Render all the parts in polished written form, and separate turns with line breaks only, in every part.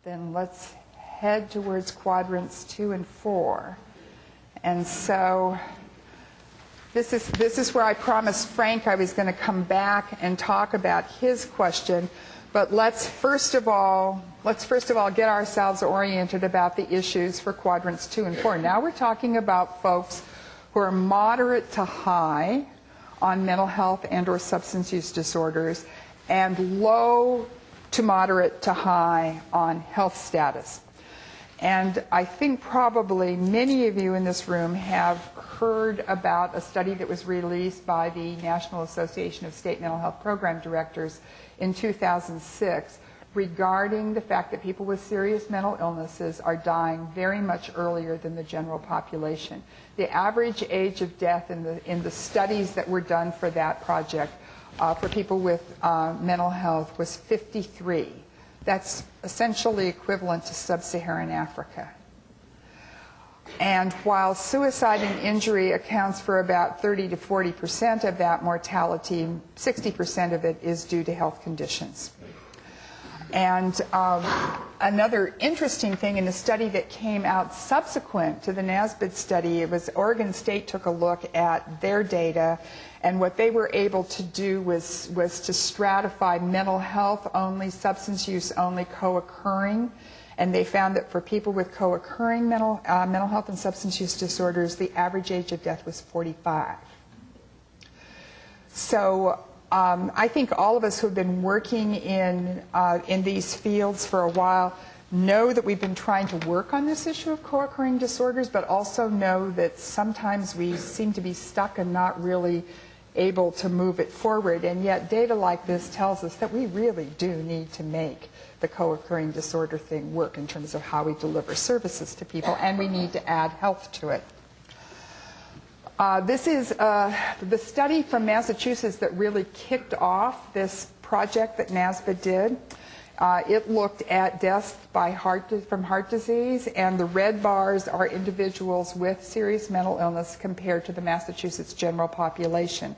then let's head towards quadrants 2 and 4. And so this is where I promised Frank I was going to come back and talk about his question. But let's first of all get ourselves oriented about the issues for quadrants 2 and 4. Now we're talking about folks who are moderate to high on mental health and or substance use disorders and low to moderate to high on health status. And I think probably many of you in this room have heard about a study that was released by the National Association of State Mental Health Program Directors in 2006 regarding the fact that people with serious mental illnesses are dying very much earlier than the general population. The average age of death in the studies that were done for that project for people with mental health was 53. That's essentially equivalent to sub-Saharan Africa. And while suicide and injury accounts for about 30 to 40% of that mortality, 60% of it is due to health conditions. And another interesting thing in the study that came out subsequent to the NASBID study, it was Oregon State took a look at their data, and what they were able to do was to stratify mental health only, substance use only, co-occurring. And they found that for people with co-occurring mental health and substance use disorders, the average age of death was 45. So I think all of us who have been working in these fields for a while know that we've been trying to work on this issue of co-occurring disorders, but also know that sometimes we seem to be stuck and not really able to move it forward. And yet data like this tells us that we really do need to make the co-occurring disorder thing work in terms of how we deliver services to people, and we need to add health to it. This is the study from Massachusetts that really kicked off this project that NASBID did. It looked at deaths from heart disease, and the red bars are individuals with serious mental illness compared to the Massachusetts general population.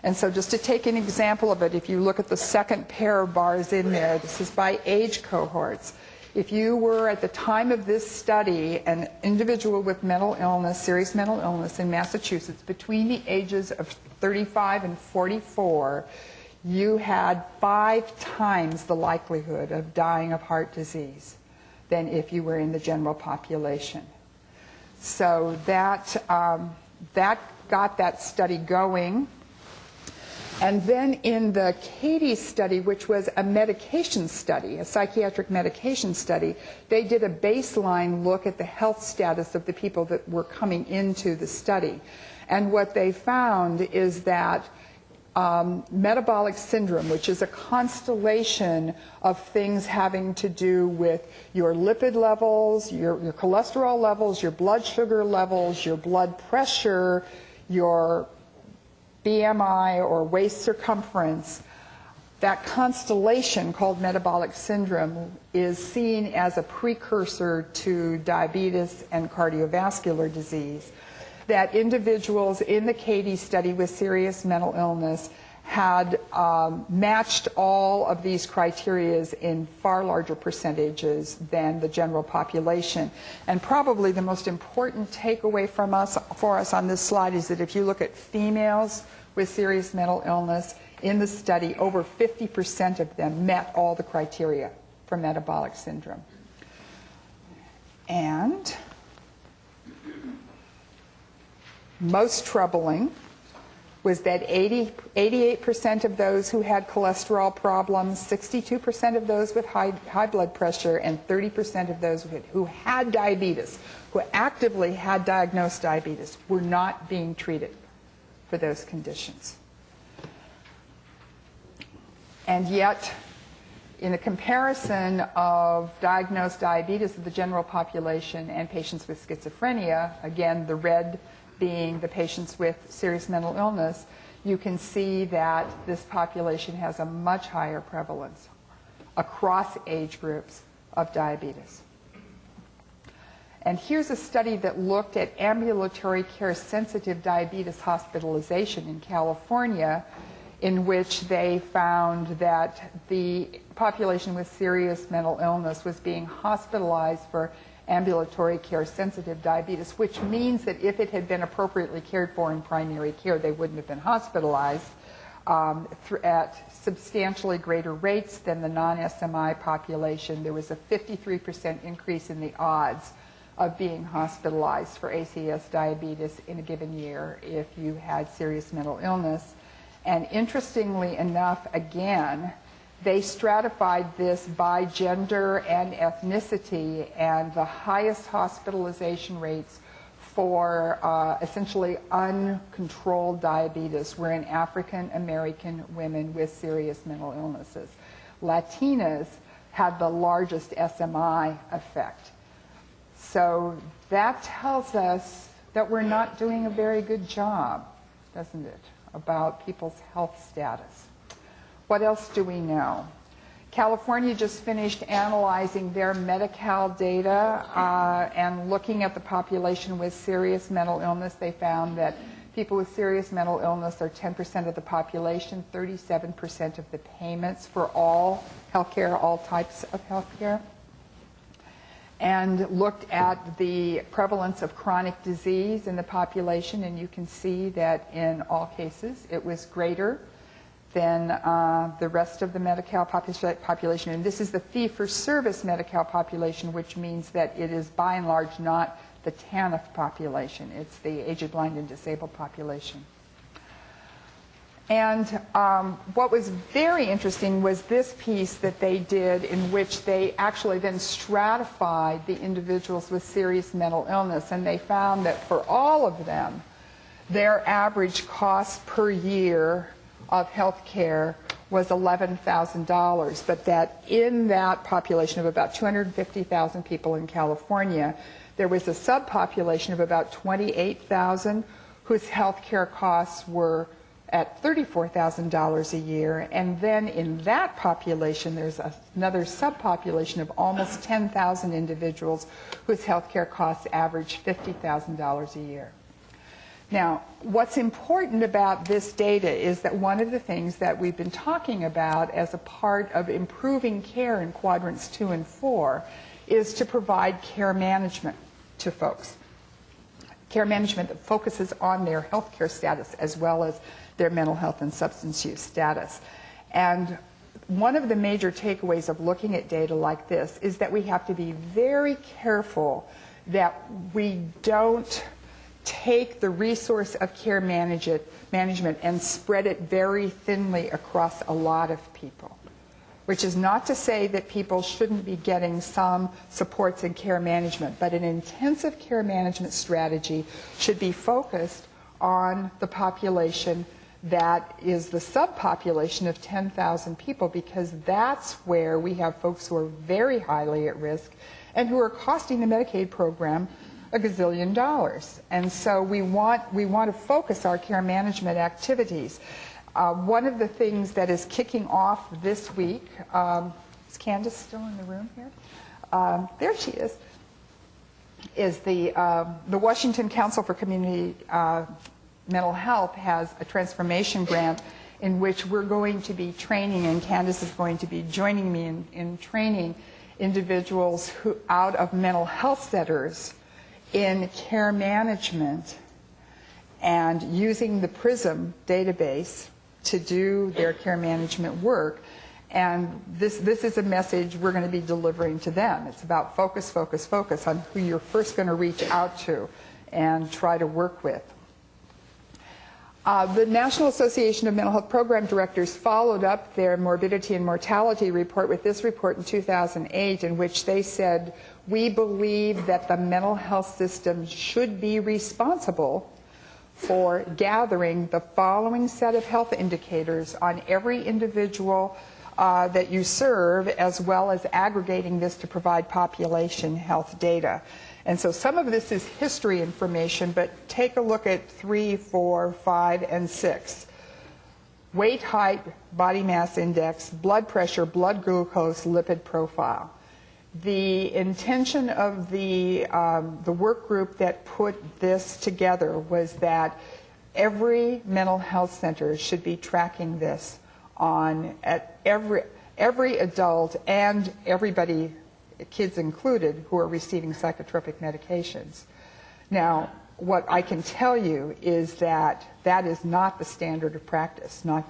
And so just to take an example of it, if you look at the second pair of bars in there, this is by age cohorts. If you were, at the time of this study, an individual with mental illness, serious mental illness in Massachusetts, between the ages of 35 and 44, you had 5 times the likelihood of dying of heart disease than if you were in the general population. So that got that study going. And then in the CATIE study, which was a medication study, a psychiatric medication study, they did a baseline look at the health status of the people that were coming into the study. And what they found is that metabolic syndrome, which is a constellation of things having to do with your lipid levels, your cholesterol levels, your blood sugar levels, your blood pressure, your BMI or waist circumference, that constellation called metabolic syndrome is seen as a precursor to diabetes and cardiovascular disease. That individuals in the CATIE study with serious mental illness had matched all of these criteria in far larger percentages than the general population. And probably the most important takeaway for us on this slide is that if you look at females with serious mental illness in the study, over 50% of them met all the criteria for metabolic syndrome. And most troubling was that 88% of those who had cholesterol problems, 62% of those with high blood pressure, and 30% of those who had diabetes, who actively had diagnosed diabetes, were not being treated for those conditions. And yet, in a comparison of diagnosed diabetes of the general population and patients with schizophrenia, again, the red being the patients with serious mental illness, you can see that this population has a much higher prevalence across age groups of diabetes. And here's a study that looked at ambulatory care sensitive diabetes hospitalization in California in which they found that the population with serious mental illness was being hospitalized for ambulatory care sensitive diabetes, which means that if it had been appropriately cared for in primary care, they wouldn't have been hospitalized at substantially greater rates than the non-SMI population. There was a 53% increase in the odds of being hospitalized for ACS diabetes in a given year if you had serious mental illness. And interestingly enough, again, they stratified this by gender and ethnicity, and the highest hospitalization rates for essentially uncontrolled diabetes were in African American women with serious mental illnesses. Latinas had the largest SMI effect. So that tells us that we're not doing a very good job, doesn't it, about people's health status. What else do we know? California just finished analyzing their Medi-Cal data and looking at the population with serious mental illness. They found that people with serious mental illness are 10% of the population, 37% of the payments for all healthcare, all types of healthcare, and looked at the prevalence of chronic disease in the population, and you can see that in all cases it was greater than the rest of the Medi-Cal population. And this is the fee-for-service Medi-Cal population, which means that it is by and large not the TANF population. It's the aged, blind, and disabled population. And what was very interesting was this piece that they did, in which they actually then stratified the individuals with serious mental illness. And they found that for all of them, their average cost per year of health care was $11,000, but that in that population of about 250,000 people in California, there was a subpopulation of about 28,000 whose health care costs were at $34,000 a year, and then in that population there's another subpopulation of almost 10,000 individuals whose health care costs average $50,000 a year. Now, what's important about this data is that one of the things that we've been talking about as a part of improving care in quadrants 2 and 4 is to provide care management to folks. Care management that focuses on their health care status as well as their mental health and substance use status. And one of the major takeaways of looking at data like this is that we have to be very careful that we don't take the resource of care management and spread it very thinly across a lot of people, which is not to say that people shouldn't be getting some supports in care management, but an intensive care management strategy should be focused on the population that is the subpopulation of 10,000 people, because that's where we have folks who are very highly at risk and who are costing the Medicaid program a gazillion dollars. And so we want to focus our care management activities. One of the things that is kicking off this week, is Candace still in the room here? There she is the Washington Council for Community Mental Health has a transformation grant in which we're going to be training, and Candace is going to be joining me in training individuals who out of mental health centers in care management and using the PRISM database to do their care management work. And this is a message we're going to be delivering to them. It's about focus, focus, focus on who you're first going to reach out to and try to work with. The National Association of Mental Health Program Directors followed up their morbidity and mortality report with this report in 2008, in which they said, we believe that the mental health system should be responsible for gathering the following set of health indicators on every individual that you serve, as well as aggregating this to provide population health data. And so some of this is history information, but take a look at 3, 4, 5, and 6. Weight, height, body mass index, blood pressure, blood glucose, lipid profile. The intention of the work group that put this together was that every mental health center should be tracking this at every adult and everybody, kids included, who are receiving psychotropic medications. Now, what I can tell you is that that is not the standard of practice, not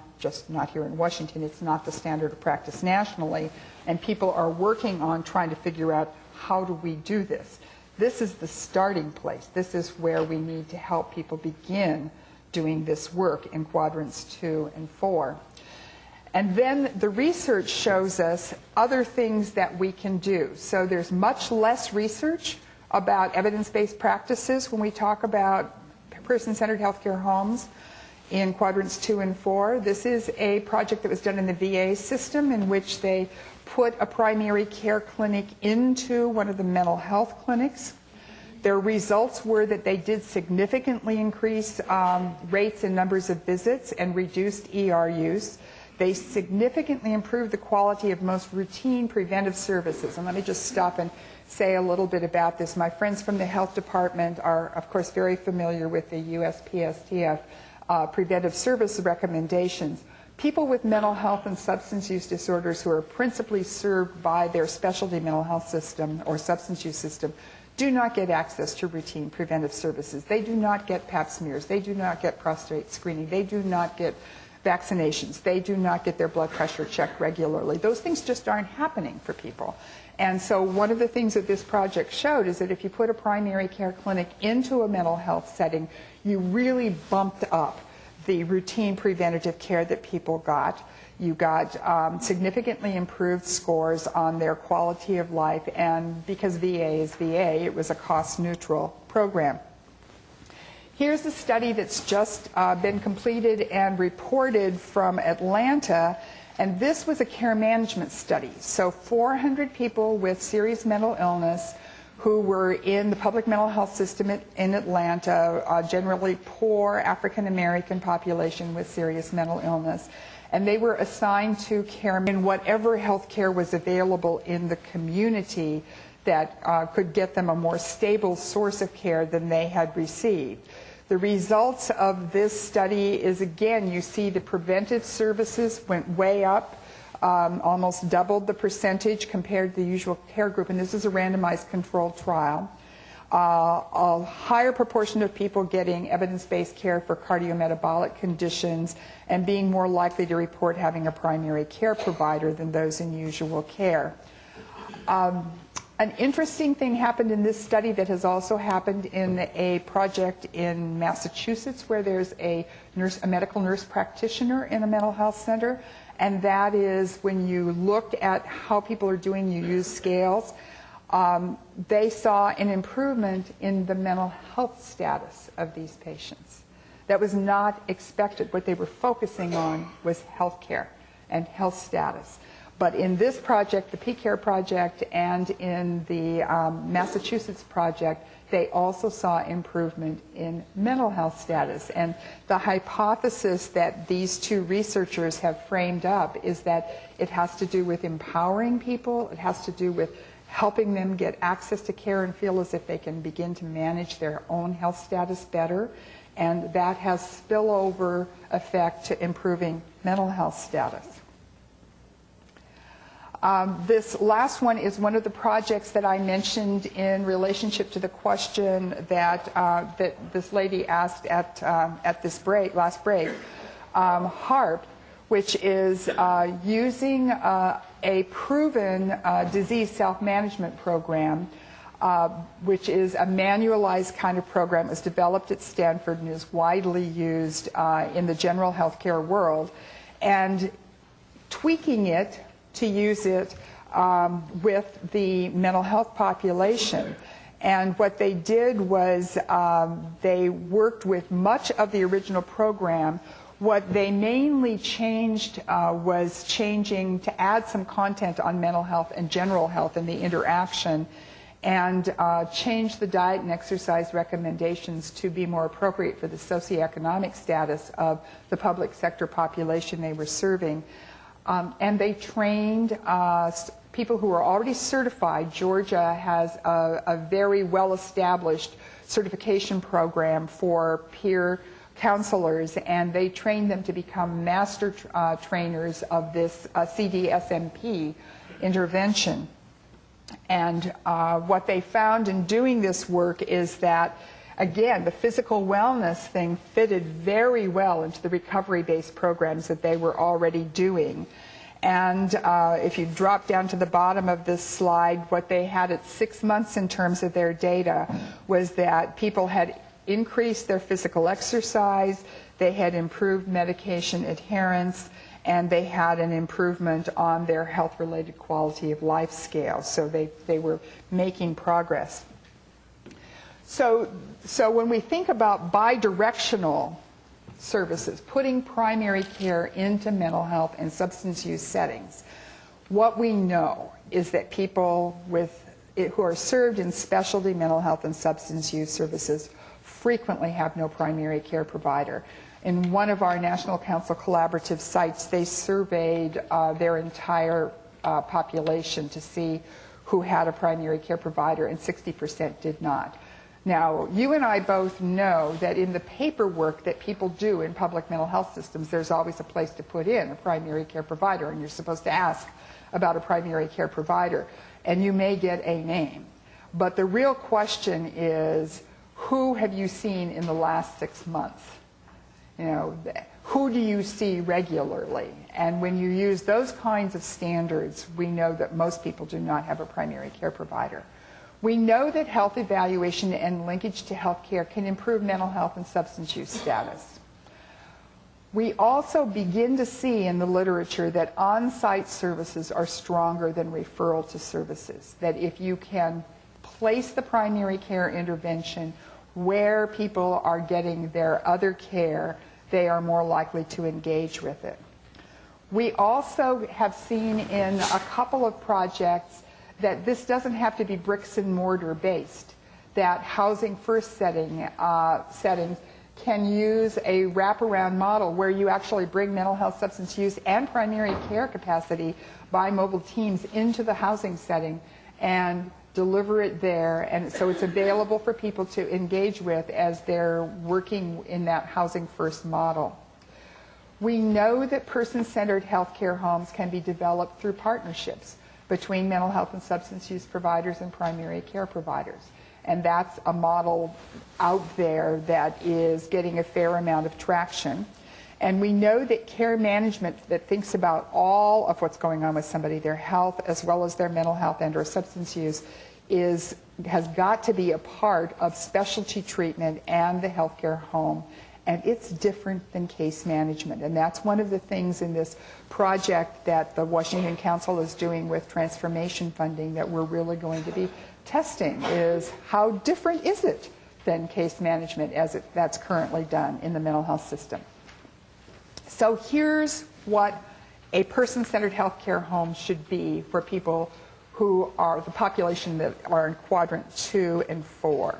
here in Washington. It's not the standard of practice nationally, and people are working on trying to figure out, how do we do this? This is the starting place. This is where we need to help people begin doing this work in quadrants 2 and 4. And then the research shows us other things that we can do. So there's much less research about evidence-based practices when we talk about person-centered healthcare homes in quadrants 2 and 4. This is a project that was done in the VA system, in which they put a primary care clinic into one of the mental health clinics. Their results were that they did significantly increase rates and numbers of visits and reduced ER use. They significantly improved the quality of most routine preventive services. And let me just stop and say a little bit about this. My friends from the health department are, of course, very familiar with the Uspstf preventive service recommendations. People with mental health and substance use disorders who are principally served by their specialty mental health system or substance use system do not get access to routine preventive services. They do not get pap smears. They do not get prostate screening. They do not get vaccinations. They do not get their blood pressure checked regularly. Those things just aren't happening for people. And so one of the things that this project showed is that if you put a primary care clinic into a mental health setting, you really bumped up the routine preventative care that people got. You got significantly improved scores on their quality of life, and because VA is VA, it was a cost-neutral program. Here's a study that's just been completed and reported from Atlanta, and this was a care management study. So 400 people with serious mental illness who were in the public mental health system in Atlanta, generally poor African-American population with serious mental illness. And they were assigned to care in whatever health care was available in the community that could get them a more stable source of care than they had received. The results of this study is, again, you see the preventive services went way up, almost doubled the percentage compared to the usual care group, and this is a randomized controlled trial. A higher proportion of people getting evidence-based care for cardiometabolic conditions and being more likely to report having a primary care provider than those in usual care. An interesting thing happened in this study that has also happened in a project in Massachusetts, where there's a medical nurse practitioner in a mental health center, and that is when you looked at how people are doing, you use scales, they saw an improvement in the mental health status of these patients. That was not expected. What they were focusing on was health care and health status. But in this project, the PCARE project, and in the Massachusetts project, they also saw improvement in mental health status. And the hypothesis that these two researchers have framed up is that it has to do with empowering people, it has to do with helping them get access to care and feel as if they can begin to manage their own health status better, and that has spillover effect to improving mental health status. This last one is one of the projects that I mentioned in relationship to the question that that this lady asked at this last break. HARP, which is using a proven disease self-management program, which is a manualized kind of program. It was developed at Stanford and is widely used in the general healthcare world, and tweaking it to use it with the mental health population. And what they did was they worked with much of the original program. What they mainly changed was changing to add some content on mental health and general health and the interaction, and change the diet and exercise recommendations to be more appropriate for the socioeconomic status of the public sector population they were serving. And they trained people who were already certified. Georgia has a very well-established certification program for peer counselors, and they trained them to become master trainers of this CDSMP intervention. And what they found in doing this work is that, again, the physical wellness thing fitted very well into the recovery-based programs that they were already doing. And if you drop down to the bottom of this slide, what they had at 6 months in terms of their data was that people had increased their physical exercise, they had improved medication adherence, and they had an improvement on their health-related quality of life scale. So they were making progress. So when we think about bidirectional services, putting primary care into mental health and substance use settings, what we know is that people who are served in specialty mental health and substance use services frequently have no primary care provider. In one of our National Council Collaborative sites, they surveyed their entire population to see who had a primary care provider, and 60% did not. Now, you and I both know that in the paperwork that people do in public mental health systems, there's always a place to put in a primary care provider, and you're supposed to ask about a primary care provider, and you may get a name. But the real question is, who have you seen in the last 6 months? You know, who do you see regularly? And when you use those kinds of standards, we know that most people do not have a primary care provider. We know that health evaluation and linkage to health care can improve mental health and substance use status. We also begin to see in the literature that on-site services are stronger than referral to services, that if you can place the primary care intervention where people are getting their other care, they are more likely to engage with it. We also have seen in a couple of projects that this doesn't have to be bricks and mortar based, that housing first settings can use a wraparound model where you actually bring mental health, substance use, and primary care capacity by mobile teams into the housing setting and deliver it there, and so it's available for people to engage with as they're working in that housing first model. We know that person-centered healthcare homes can be developed through partnerships between mental health and substance use providers and primary care providers. And that's a model out there that is getting a fair amount of traction. And we know that care management that thinks about all of what's going on with somebody, their health as well as their mental health and or substance use, has got to be a part of specialty treatment and the healthcare home. And it's different than case management. And that's one of the things in this project that the Washington Council is doing with transformation funding that we're really going to be testing, is how different is it than case management as that's currently done in the mental health system. So here's what a person-centered healthcare home should be for people who are the population that are in quadrant 2 and 4.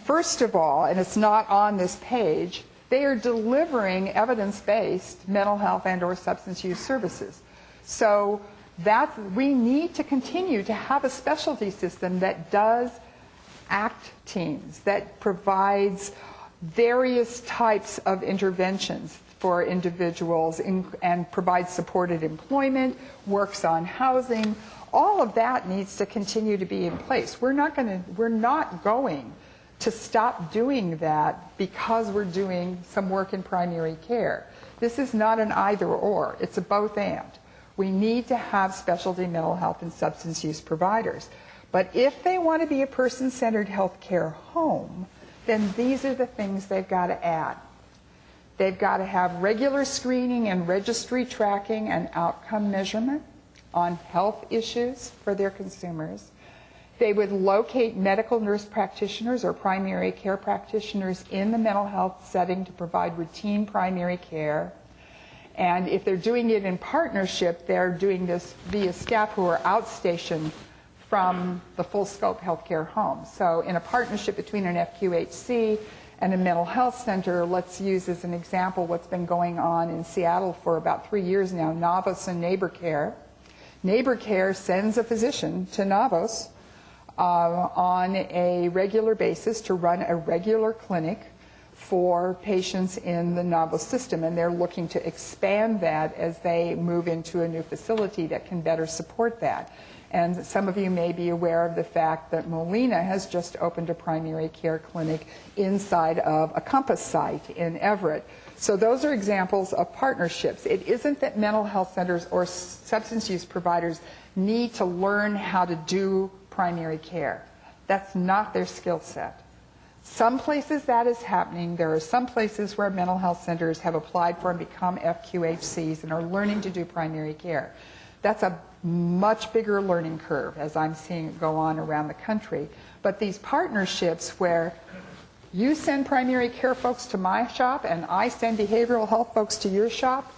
First of all, and it's not on this page, they are delivering evidence-based mental health and or substance use services. So that we need to continue to have a specialty system that does ACT teams, that provides various types of interventions for individuals and provides supported employment, works on housing. All of that needs to continue to be in place. We're not going to stop doing that because we're doing some work in primary care. This is not an either or, it's a both and. We need to have specialty mental health and substance use providers. But if they want to be a person-centered healthcare home, then these are the things they've got to add. They've got to have regular screening and registry tracking and outcome measurement on health issues for their consumers. They would locate medical nurse practitioners or primary care practitioners in the mental health setting to provide routine primary care. And if they're doing it in partnership, they're doing this via staff who are outstationed from the full scope healthcare home. So in a partnership between an FQHC and a mental health center, let's use as an example what's been going on in Seattle for about 3 years now, Navos and Neighbor Care. Neighbor Care sends a physician to Navos on a regular basis to run a regular clinic for patients in the novel system, and they're looking to expand that as they move into a new facility that can better support that. And some of you may be aware of the fact that Molina has just opened a primary care clinic inside of a Compass site in Everett. So those are examples of partnerships. It isn't that mental health centers or substance use providers need to learn how to do primary care. That's not their skill set. Some places that is happening. There are some places where mental health centers have applied for and become FQHCs and are learning to do primary care. That's a much bigger learning curve, as I'm seeing it go on around the country. But these partnerships where you send primary care folks to my shop and I send behavioral health folks to your shop,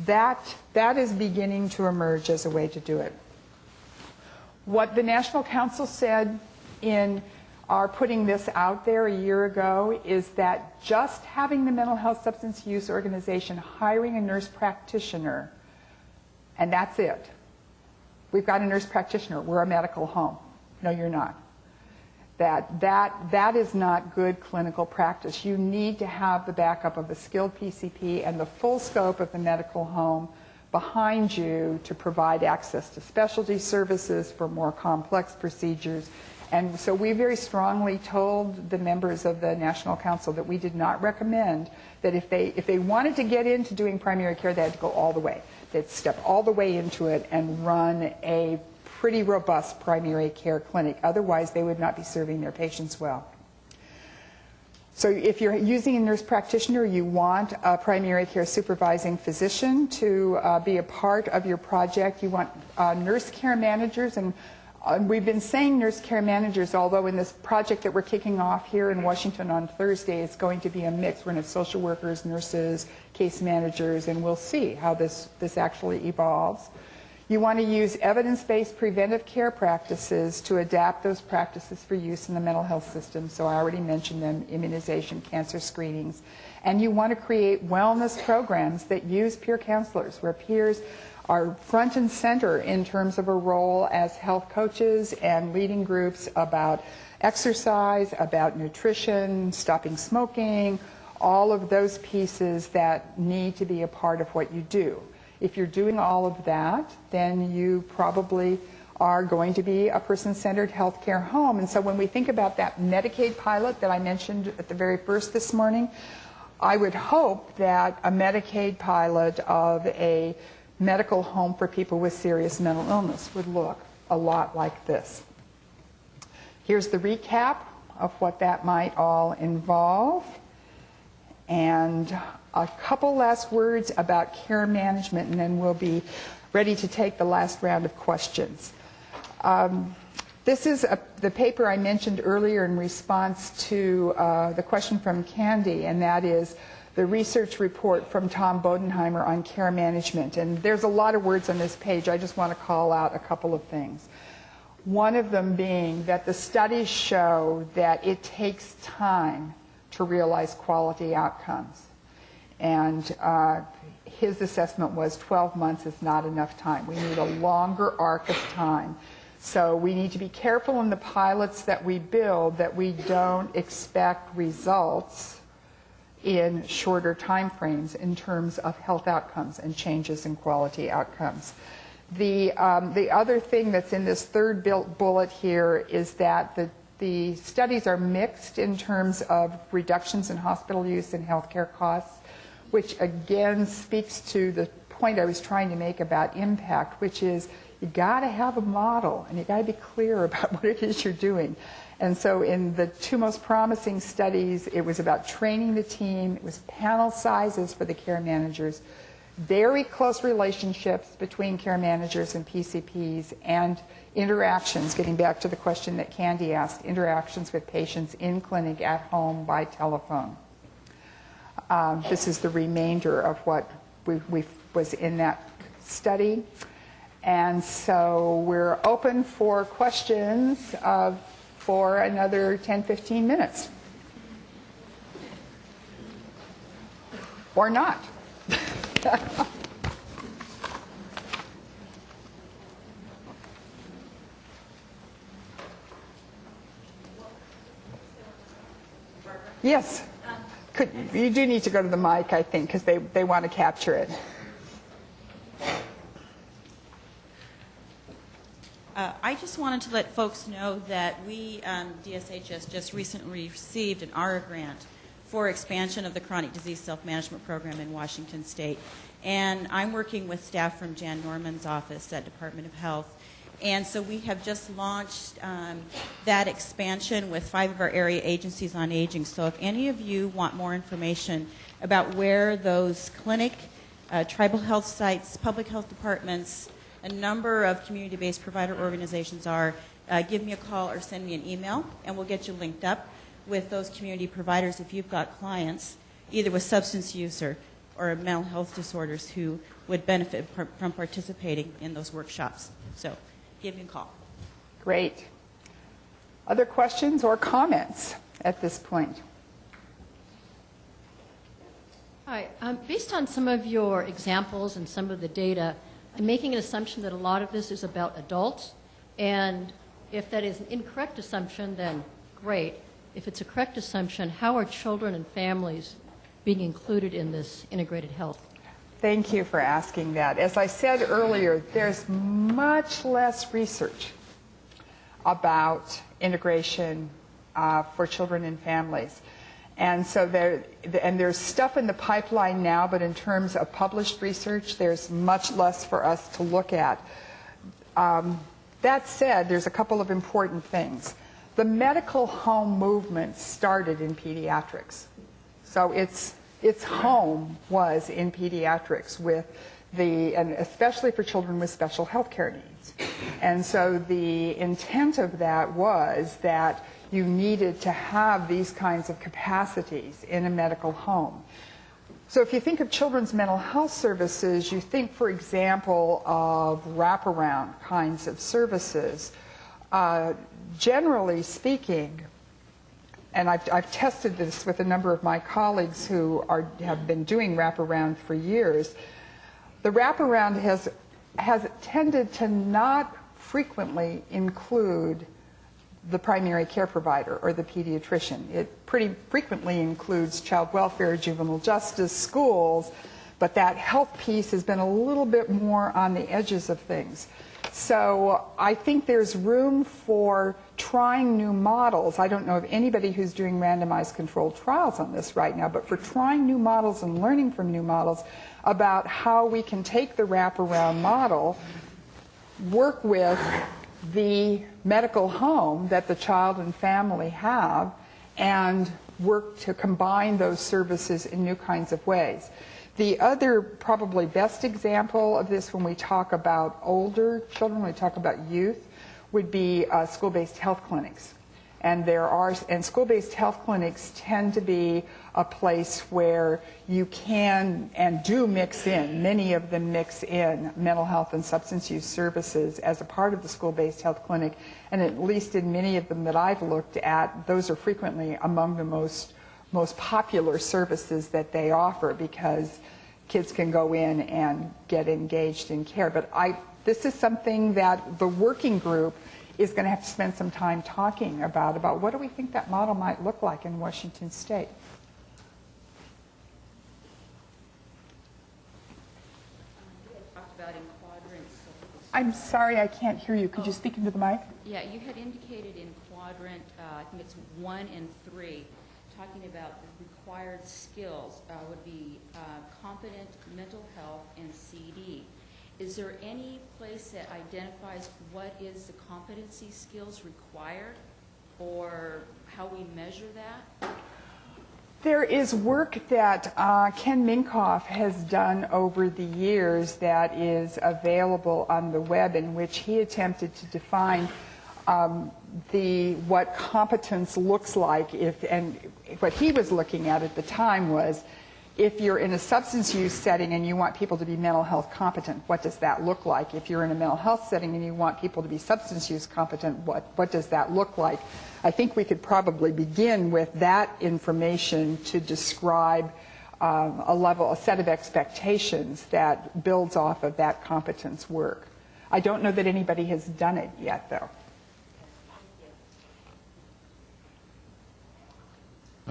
that is beginning to emerge as a way to do it. What the National Council said in our putting this out there a year ago is that just having the mental health substance use organization hiring a nurse practitioner, and that's it. We've got a nurse practitioner. We're a medical home. No, you're not. That is not good clinical practice. You need to have the backup of the skilled PCP and the full scope of the medical home behind you to provide access to specialty services for more complex procedures. And so we very strongly told the members of the National Council that we did not recommend that if they wanted to get into doing primary care, they had to go all the way. They'd step all the way into it and run a pretty robust primary care clinic. Otherwise, they would not be serving their patients well. So if you're using a nurse practitioner, you want a primary care supervising physician to be a part of your project. You want nurse care managers, and we've been saying nurse care managers, although in this project that we're kicking off here in Washington on Thursday, it's going to be a mix. We're going to have social workers, nurses, case managers, and we'll see how this actually evolves. You want to use evidence-based preventive care practices to adapt those practices for use in the mental health system. So I already mentioned them: immunization, cancer screenings. And you want to create wellness programs that use peer counselors, where peers are front and center in terms of a role as health coaches and leading groups about exercise, about nutrition, stopping smoking, all of those pieces that need to be a part of what you do. If you're doing all of that, then you probably are going to be a person-centered healthcare home. And so when we think about that Medicaid pilot that I mentioned at the very first this morning, I would hope that a Medicaid pilot of a medical home for people with serious mental illness would look a lot like this. Here's the recap of what that might all involve. And a couple last words about care management, and then we'll be ready to take the last round of questions. This is the paper I mentioned earlier in response to the question from Candy, and that is the research report from Tom Bodenheimer on care management. And there's a lot of words on this page. I just want to call out a couple of things. One of them being that the studies show that it takes time to realize quality outcomes. And his assessment was 12 months is not enough time. We need a longer arc of time. So we need to be careful in the pilots that we build that we don't expect results in shorter time frames in terms of health outcomes and changes in quality outcomes. The other thing that's in this third bullet here is that the studies are mixed in terms of reductions in hospital use and healthcare costs, which again speaks to the point I was trying to make about impact, which is you got to have a model and you got to be clear about what it is you're doing. And so in the two most promising studies, it was about training the team, it was panel sizes for the care managers, very close relationships between care managers and PCPs, and interactions, getting back to the question that Candy asked, interactions with patients in clinic, at home, by telephone. This is the remainder of what was in that study. And so we're open for questions for another 10-15 minutes. Or not. Yes. you do need to go to the mic, I think, because they want to capture it.
I just wanted to let folks know that we, DSHS, just recently received an ARA grant for expansion of the Chronic Disease Self-Management Program in Washington State. And I'm working with staff from Jan Norman's office at Department of Health. And so we have just launched that expansion with 5 of our area agencies on aging. So if any of you want more information about where those clinic, tribal health sites, public health departments, a number of community-based provider organizations are, give me a call or send me an email, and we'll get you linked up with those community providers if you've got clients, either with substance use or mental health disorders, who would benefit from participating in those workshops. So give me a call.
Great. Other questions or comments at this point?
Hi. Based on some of your examples and some of the data, I'm making an assumption that a lot of this is about adults, and if that is an incorrect assumption, then great. If it's a correct assumption, how are children and families being included in this integrated health?
Thank you for asking that. As I said earlier, there's much less research about integration for children and families. And so there's stuff in the pipeline now, but in terms of published research, there's much less for us to look at. That said, there's a couple of important things. The medical home movement started in pediatrics. So its home was in pediatrics with and especially for children with special health care needs. And so the intent of that was that you needed to have these kinds of capacities in a medical home. So if you think of children's mental health services, you think, for example, of wraparound kinds of services. Generally speaking, and I've tested this with a number of my colleagues who have been doing wraparound for years, the wraparound has tended to not frequently include the primary care provider or the pediatrician. It pretty frequently includes child welfare, juvenile justice, schools, but that health piece has been a little bit more on the edges of things. So I think there's room for trying new models. I don't know of anybody who's doing randomized controlled trials on this right now, but for trying new models and learning from new models about how we can take the wraparound model, work with the medical home that the child and family have, and work to combine those services in new kinds of ways. The other probably best example of this when we talk about older children, when we talk about youth, would be school-based health clinics. And school-based health clinics tend to be a place where you can and do mix in, many of them mix in mental health and substance use services as a part of the school-based health clinic. And at least in many of them that I've looked at, those are frequently among the most popular services that they offer, because kids can go in and get engaged in care. But this is something that the working group is going to have to spend some time talking about what do we think that model might look like in Washington State.
You had talked about in quadrants.
I'm sorry, I can't hear you. Could you speak into the mic?
Yeah, you had indicated in quadrant, I think it's 1 and 3, talking about the required skills would be competent mental health and CD. Is there any place that identifies what is the competency skills required, or how we measure that?
There is work that Ken Minkoff has done over the years that is available on the web, in which he attempted to define what competence looks like, and what he was looking at the time was, if you're in a substance use setting and you want people to be mental health competent, what does that look like? If you're in a mental health setting and you want people to be substance use competent, what does that look like? I think we could probably begin with that information to describe a set of expectations that builds off of that competence work. I don't know that anybody has done it yet, though.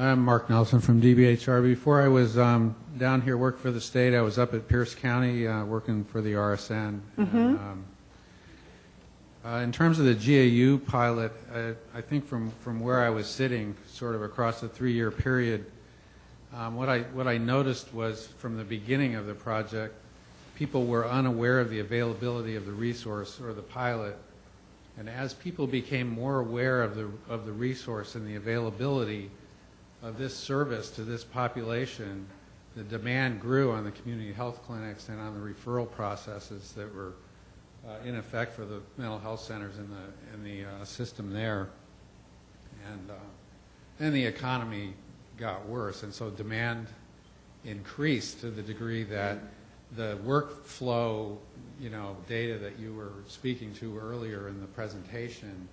I'm Mark Nelson from DBHR. Before I was down here working for the state, I was up at Pierce County working for the RSN. And, in terms of the GAU pilot, I think from where I was sitting, sort of across a 3-year period, what I noticed was from the beginning of the project, people were unaware of the availability of the resource or the pilot. And as people became more aware of the resource and the availability of this service to this population, the demand grew on the community health clinics and on the referral processes that were in effect for the mental health centers in the system there. And then the economy got worse, and so demand increased to the degree that the workflow, data that you were speaking to earlier in the presentation,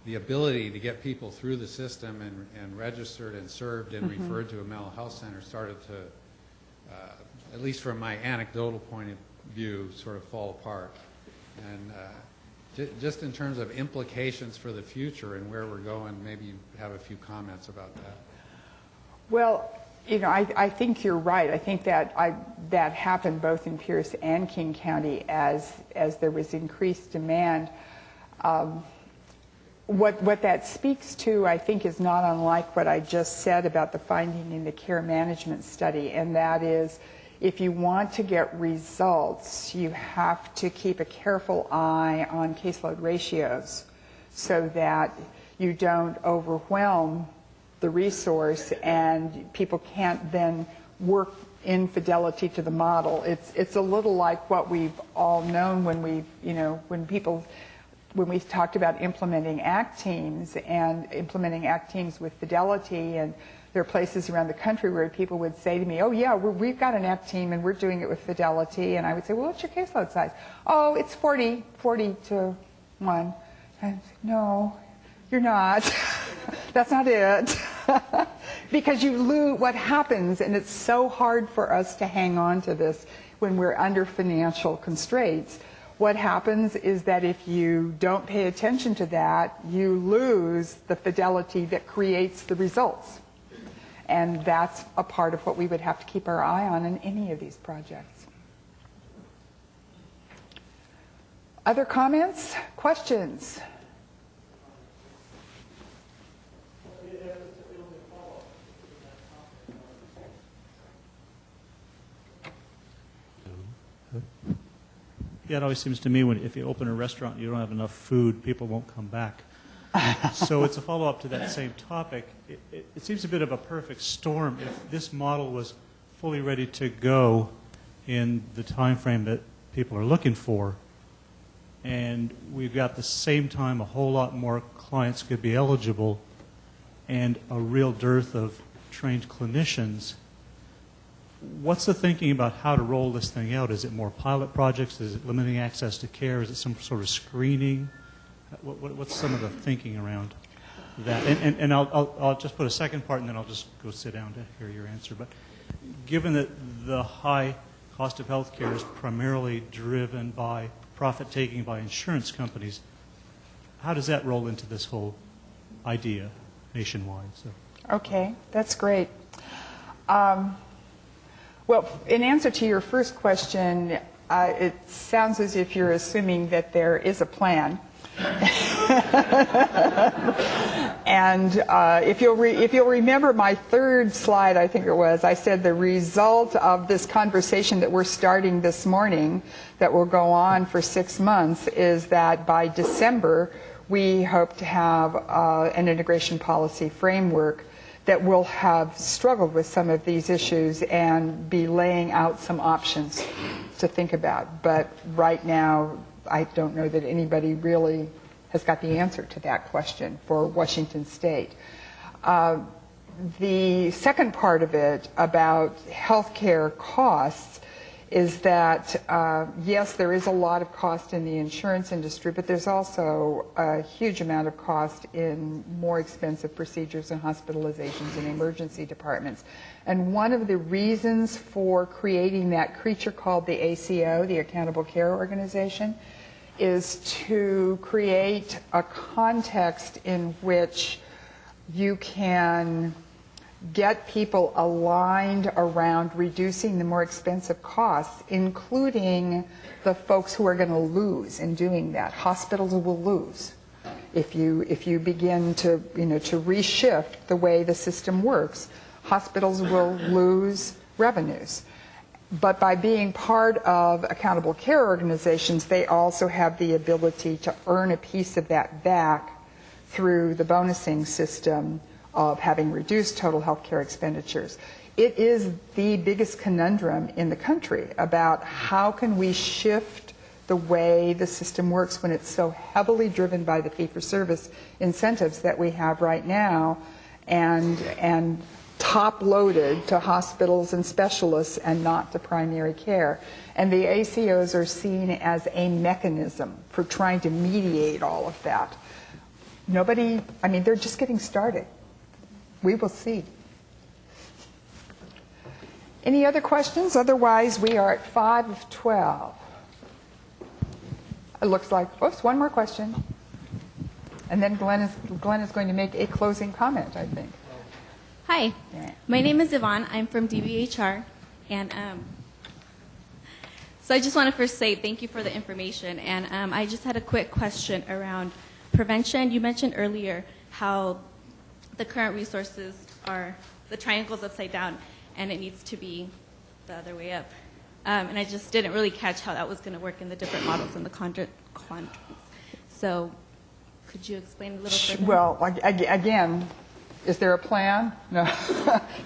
the ability to get people through the system and registered and served and referred to a mental health center started to, at least from my anecdotal point of view, sort of fall apart. And just in terms of implications for the future and where we're going, maybe you have a few comments about that.
Well, I think you're right. I think that that happened both in Pierce and King County as there was increased demand. What that speaks to, I think, is not unlike what I just said about the finding in the care management study, and that is, if you want to get results, you have to keep a careful eye on caseload ratios so that you don't overwhelm the resource and people can't then work in fidelity to the model. It's a little like what we've all known when we talked about implementing ACT teams and implementing ACT teams with fidelity, and there are places around the country where people would say to me, oh yeah, we've got an ACT team and we're doing it with fidelity, and I would say, well, what's your caseload size? Oh, it's 40 to 1. And no, you're not. That's not it. Because you lose what happens, and it's so hard for us to hang on to this when we're under financial constraints. What happens is that if you don't pay attention to that, you lose the fidelity that creates the results. And that's a part of what we would have to keep our eye on in any of these projects. Other comments? Questions?
Yeah, it always seems to me if you open a restaurant and you don't have enough food, people won't come back. So it's a follow-up to that same topic. It seems a bit of a perfect storm if this model was fully ready to go in the time frame that people are looking for, and we've got the same time a whole lot more clients could be eligible and a real dearth of trained clinicians. What's the thinking about how to roll this thing out? Is it more pilot projects? Is it limiting access to care? Is it some sort of screening? What's some of the thinking around that? And I'll just put a second part, and then I'll just go sit down to hear your answer. But given that the high cost of health care is primarily driven by profit-taking by insurance companies, how does that roll into this whole idea nationwide? So.
Okay, that's great. Well, in answer to your first question, it sounds as if you're assuming that there is a plan. And if you'll remember my third slide, I think it was, I said the result of this conversation that we're starting this morning that will go on for 6 months is that by December we hope to have an integration policy framework that will have struggled with some of these issues and be laying out some options to think about. But right now, I don't know that anybody really has got the answer to that question for Washington State. The second part of it about healthcare costs is that, yes, there is a lot of cost in the insurance industry, but there's also a huge amount of cost in more expensive procedures and hospitalizations in emergency departments. And one of the reasons for creating that creature called the ACO, the Accountable Care Organization, is to create a context in which you can get people aligned around reducing the more expensive costs, including the folks who are going to lose in doing that. Hospitals will lose if you begin to reshift the way the system works. Hospitals will lose revenues. But by being part of accountable care organizations, they also have the ability to earn a piece of that back through the bonusing system of having reduced total health care expenditures. It is the biggest conundrum in the country about how can we shift the way the system works when it's so heavily driven by the fee-for-service incentives that we have right now and top-loaded to hospitals and specialists and not to primary care. And the ACOs are seen as a mechanism for trying to mediate all of that. They're just getting started. We will see. Any other questions? Otherwise, we are at 5 of 12. It looks like, one more question. And then Glenn is going to make a closing comment, I think.
Hi, my name is Yvonne. I'm from DVHR. And so I just want to first say thank you for the information. And I just had a quick question around prevention. You mentioned earlier how the current resources are, the triangle's upside down, and it needs to be the other way up. And I just didn't really catch how that was going to work in the different models and the quadrants. So could you explain a little further?
Well, again, is there a plan? No.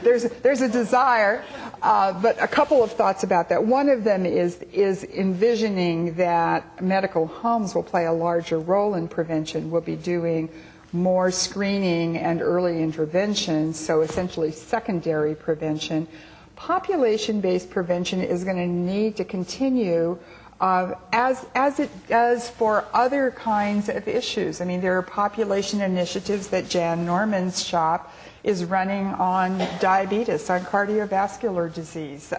There's a desire, but a couple of thoughts about that. One of them is envisioning that medical homes will play a larger role in prevention. We'll be doing more screening and early intervention, so essentially secondary prevention. Population-based prevention is going to need to continue as it does for other kinds of issues. I mean, there are population initiatives that Jan Norman's shop is running on diabetes, on cardiovascular disease.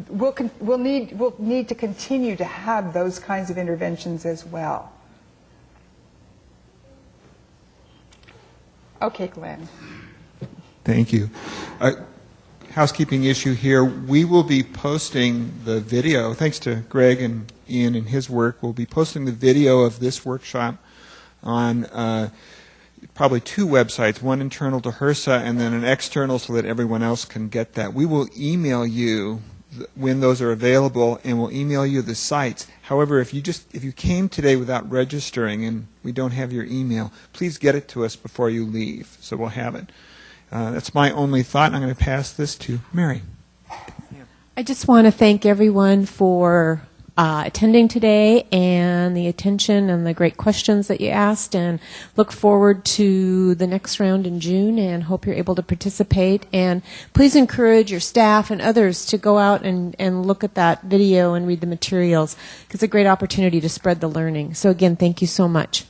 We'll need to continue to have those kinds of interventions as well. Okay, Glenn.
Thank you. Housekeeping issue here. We will be posting the video, thanks to Greg and Ian and his work, we'll be posting the video of this workshop on probably 2 websites, one internal to HRSA and then an external so that everyone else can get that. We will email you when those are available, and we'll email you the sites. However, if you came today without registering and we don't have your email, please get it to us before you leave, so we'll have it. That's my only thought. I'm going to pass this to Mary.
I just want to thank everyone for attending today and the attention and the great questions that you asked, and look forward to the next round in June and hope you're able to participate. And please encourage your staff and others to go out and look at that video and read the materials, because it's a great opportunity to spread the learning. So again, thank you so much.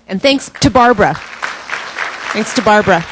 And thanks to Barbara. Thanks to Barbara.